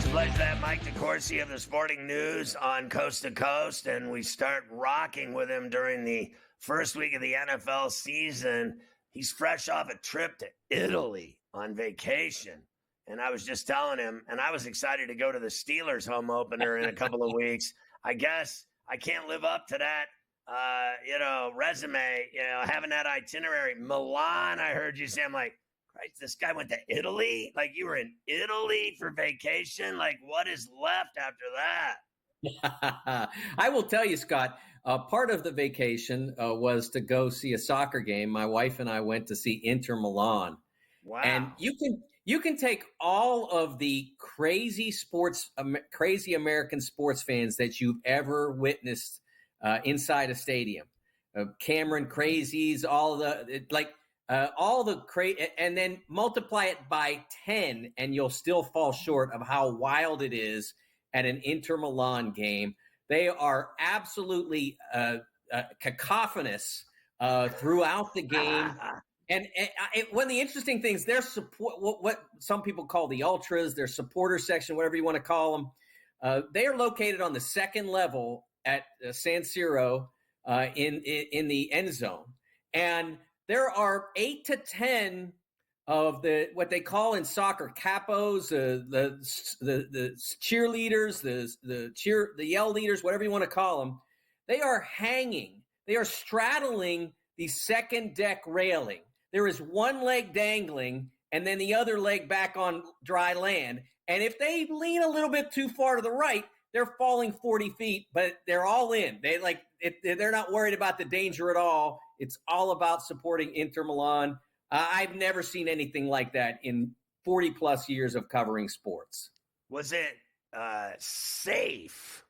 Always a pleasure to have Mike DeCourcy of the Sporting News on Coast to Coast, and we start rocking with him during the first week of the NFL season. He's fresh off a trip to Italy on vacation, and I was just telling him, and I was excited to go to the Steelers home opener in a couple of weeks. I guess I can't live up to that, resume, having that itinerary. Milan, I heard you say. I'm like, Christ, this guy went to Italy? Like, you were in Italy for vacation? Like, what is left after that? I will tell you, Scott, part of the vacation was to go see a soccer game. My wife and I went to see Inter Milan. Wow. And you can take all of the crazy American sports fans that you've ever witnessed inside a stadium. Cameron crazies, and then multiply it by 10, and you'll still fall short of how wild it is at an Inter Milan game. They are absolutely cacophonous throughout the game. And one of the interesting things, their support, what some people call the ultras, their supporter section, whatever you want to call them, they are located on the second level at San Siro in the end zone. And there are 8 to 10 of what they call in soccer capos, the cheerleaders, the yell leaders, whatever you want to call them. They are straddling the second deck railing. There is one leg dangling and then the other leg back on dry land. And if they lean a little bit too far to the right, they're falling 40 feet, but they're all in. They're not worried about the danger at all. It's all about supporting Inter Milan. I've never seen anything like that in 40 plus years of covering sports. Was it safe?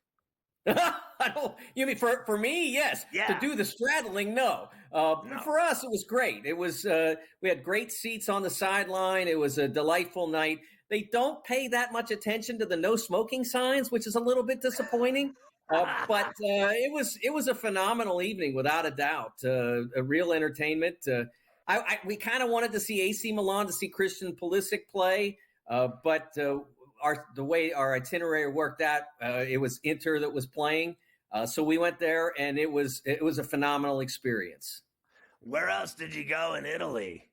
You mean for me? Yes. Yeah. To do the straddling, no. No. For us, it was great. It was we had great seats on the sideline. It was a delightful night. They don't pay that much attention to the no smoking signs, which is a little bit disappointing. But it was a phenomenal evening, without a doubt. A real entertainment. We kind of wanted to see AC Milan, to see Christian Pulisic play, but the way our itinerary worked out, it was Inter that was playing. So we went there, and it was a phenomenal experience. Where else did you go in Italy?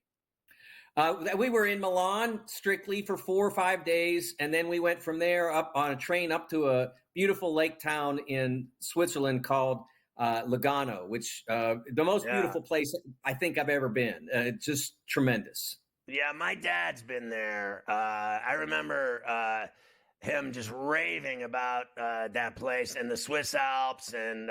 We were in Milan strictly for 4 or 5 days, and then we went from there up on a train up to a beautiful lake town in Switzerland called Lugano, which the most beautiful place I think I've ever been. Just tremendous. Yeah, my dad's been there. I remember him just raving about that place and the Swiss Alps, and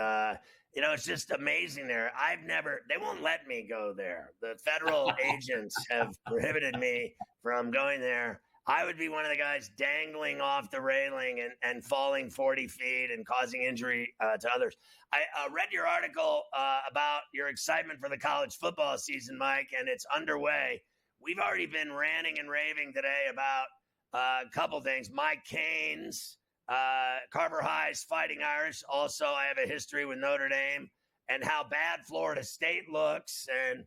it's just amazing there. They won't let me go there. The federal agents have prohibited me from going there. I would be one of the guys dangling off the railing and falling 40 feet and causing injury to others. I read your article about your excitement for the college football season, Mike, and it's underway. We've already been ranting and raving today about a couple things. Mike Caines, Carver High's Fighting Irish. Also, I have a history with Notre Dame, and how bad Florida State looks. And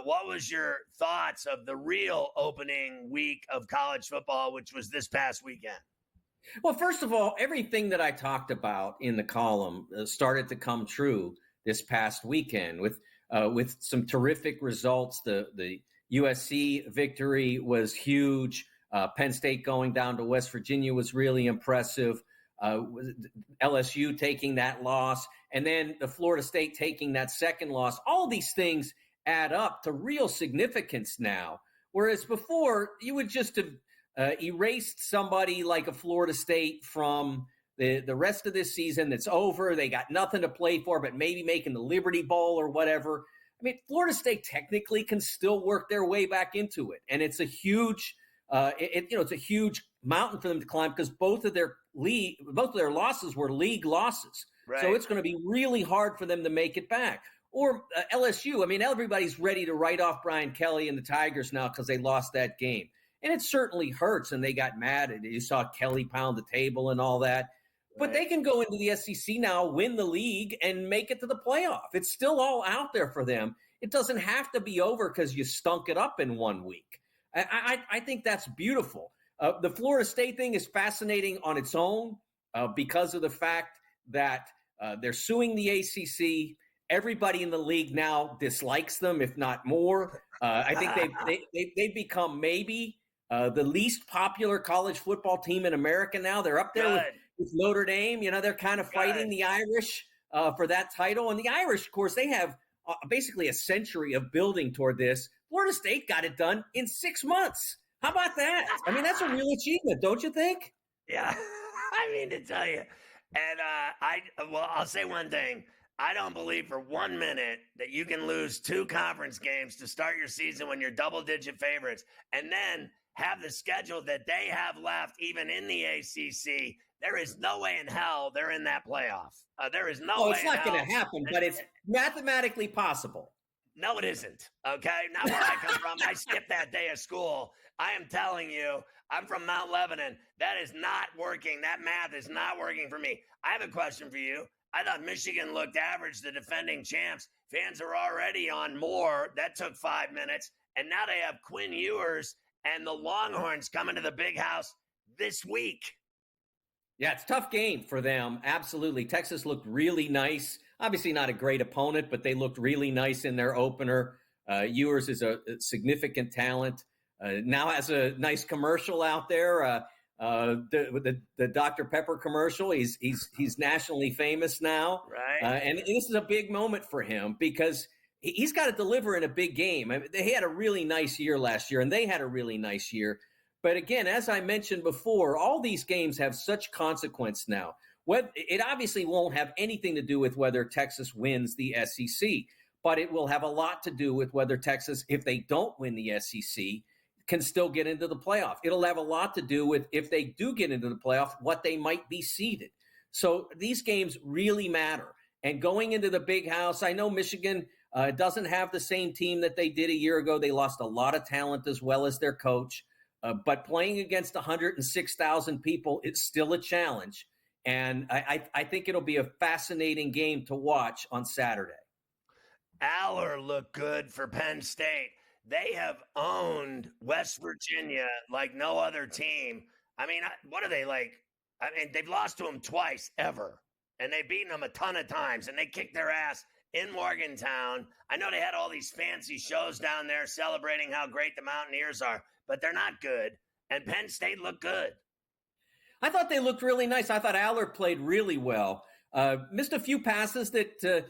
what was your thoughts of the real opening week of college football, which was this past weekend? Well, first of all, everything that I talked about in the column started to come true this past weekend with some terrific results. The USC victory was huge. Penn State going down to West Virginia was really impressive. LSU taking that loss, and then the Florida State taking that second loss. All these things add up to real significance now, whereas before you would just have erased somebody like a Florida State from the rest of this season. That's over. They got nothing to play for, but maybe making the Liberty Bowl or whatever. I mean, Florida State technically can still work their way back into it, and it's a huge, it's a huge mountain for them to climb because both of their losses were league losses. Right. So it's going to be really hard for them to make it back. Or LSU. I mean, everybody's ready to write off Brian Kelly and the Tigers now because they lost that game, and it certainly hurts. And they got mad, and you saw Kelly pound the table and all that. But they can go into the SEC now, win the league, and make it to the playoff. It's still all out there for them. It doesn't have to be over because you stunk it up in 1 week. I think that's beautiful. The Florida State thing is fascinating on its own because of the fact that they're suing the ACC. Everybody in the league now dislikes them, if not more. I think they've become maybe the least popular college football team in America now. They're up there with Notre Dame. They're kind of fighting the Irish for that title. And the Irish, of course, they have basically a century of building toward this. Florida State got it done in 6 months. How about that? I mean, that's a real achievement, don't you think? Yeah, I mean to tell you. And I'll say one thing. I don't believe for 1 minute that you can lose 2 conference games to start your season when you're double-digit favorites and then have the schedule that they have left, even in the ACC. There is no way in hell they're in that playoff. There is no way. It's not going to happen, but it's mathematically possible. No, it isn't. Okay, not where I come from. I skipped that day of school. I am telling you, I'm from Mount Lebanon. That is not working. That math is not working for me. I have a question for you. I thought Michigan looked average, the defending champs. Fans are already on more. That took 5 minutes. And now they have Quinn Ewers and the Longhorns coming to the big house this week. Yeah, it's a tough game for them. Absolutely. Texas looked really nice. Obviously not a great opponent, but they looked really nice in their opener. Ewers is a significant talent. Now has a nice commercial out there. The Dr. Pepper commercial. He's nationally famous now. Right. And this is a big moment for him because he's got to deliver in a big game. I mean, they had a really nice year last year, and they had a really nice year. But again, as I mentioned before, all these games have such consequence now. It obviously won't have anything to do with whether Texas wins the SEC, but it will have a lot to do with whether Texas, if they don't win the SEC, can still get into the playoff. It'll have a lot to do with, if they do get into the playoff, what they might be seeded. So these games really matter. And going into the big house, I know Michigan doesn't have the same team that they did a year ago. They lost a lot of talent as well as their coach. But playing against 106,000 people is still a challenge. And I think it'll be a fascinating game to watch on Saturday. Aller looked good for Penn State. They have owned West Virginia like no other team. I mean, what are they like? I mean, they've lost to them twice ever, and they've beaten them a ton of times, and they kicked their ass in Morgantown. I know they had all these fancy shows down there celebrating how great the Mountaineers are, but they're not good, and Penn State looked good. I thought they looked really nice. I thought Aller played really well. Missed a few passes that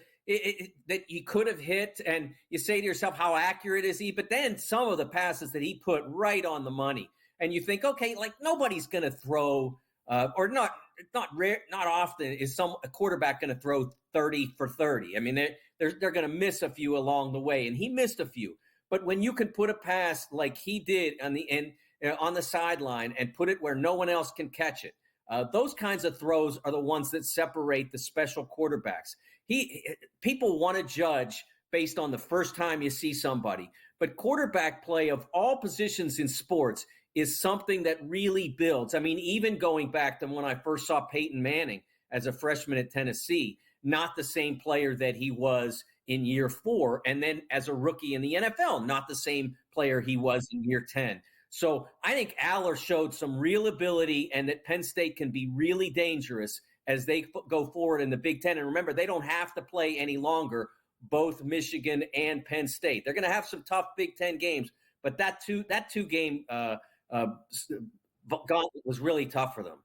that he could have hit, and you say to yourself, how accurate is he? But then some of the passes that he put right on the money, and you think, okay, like nobody's going to throw, or not often is a quarterback going to throw 30 for 30. I mean, they're going to miss a few along the way, and he missed a few. But when you can put a pass like he did on the end, on the sideline, and put it where no one else can catch it, those kinds of throws are the ones that separate the special quarterbacks. People want to judge based on the first time you see somebody, but quarterback play of all positions in sports is something that really builds. I mean, even going back to when I first saw Peyton Manning as a freshman at Tennessee, not the same player that he was in year 4, and then as a rookie in the NFL, not the same player he was in year 10. So I think Aller showed some real ability, and that Penn State can be really dangerous as they go forward in the Big Ten. And remember, they don't have to play any longer, both Michigan and Penn State. They're going to have some tough Big Ten games, but that two game gauntlet was really tough for them.